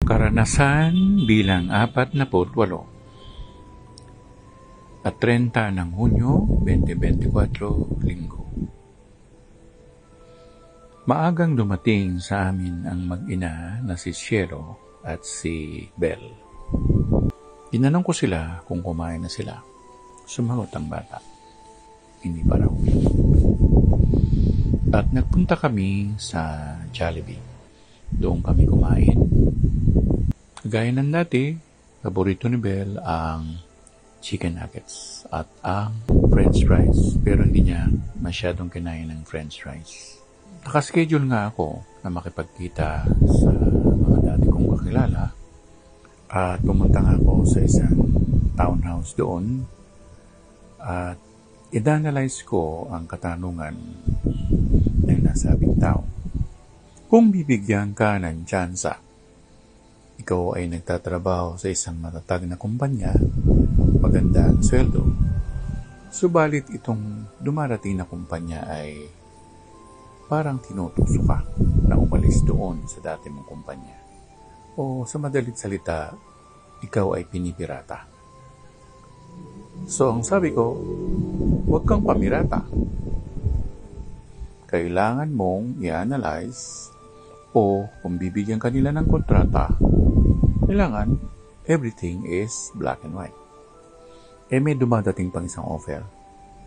Karanasan bilang 48 at 30 ng Hunyo 2024, Linggo. Maagang dumating sa amin ang mag-ina na si Cielo at si Bel. Tinanong ko sila kung kumain na sila. Sumagot ang bata, hindi pa raw. At nagpunta kami sa Jollibee. Doon kami kumain. Gaya ng dati, paborito ni Bel ang chicken nuggets at ang french fries, pero hindi niya masyadong kinain ng french fries. Nakaschedule nga ako na makipagkita sa mga dati kong kakilala at pumunta nga ako sa isang townhouse doon at i-analyze ko ang katanungan ng nasabing tao. Kung bibigyan ka ng tsansa, ikaw ay nagtatrabaho sa isang matatag na kumpanya, maganda ang sweldo, subalit itong dumarating na kumpanya ay parang tinutukso ka na umalis doon sa dati mong kumpanya. O sa madalit salita, ikaw ay pinipirata. So ang sabi ko, huwag kang pamirata. Kailangan mong i-analyze o kung bibigyan kanila ng kontrata, kailangan everything is black and white. May dumadating pang isang offer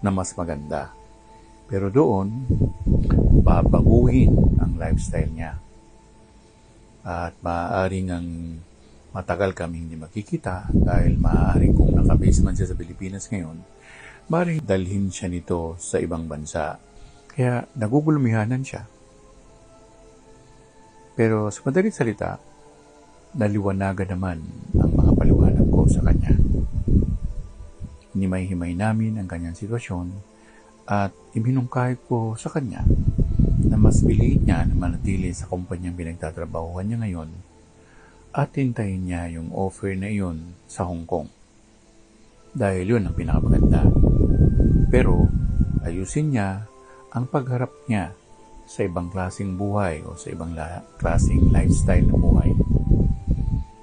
na mas maganda. Pero doon, babaguhin ang lifestyle niya. At maaaring ang matagal kami hindi makikita dahil maaaring kung nakabase man siya sa Pilipinas ngayon, maaaring dalhin siya nito sa ibang bansa. Kaya nagugulumihanan siya. Pero sa madalit salita, naliwanagan naman ang mga paliwanag ko sa kanya. Hinimay-himay namin ang kanyang sitwasyon at iminungkahi ko sa kanya na mas piliin niya na manatili sa kumpanyang pinagtatrabahuhan niya ngayon at hintayin niya yung offer na iyon sa Hong Kong. Dahil yun ang pinakamaganda. Pero ayusin niya ang pagharap niya sa ibang klaseng buhay o sa ibang klaseng lifestyle na buhay.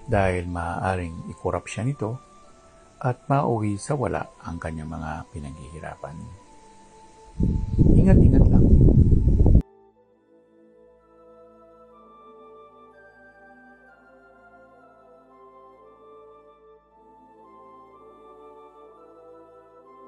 Dahil maaaring ikorap siya nito at mauwi sa wala ang kanyang mga pinaghihirapan. Ingat-ingat lang.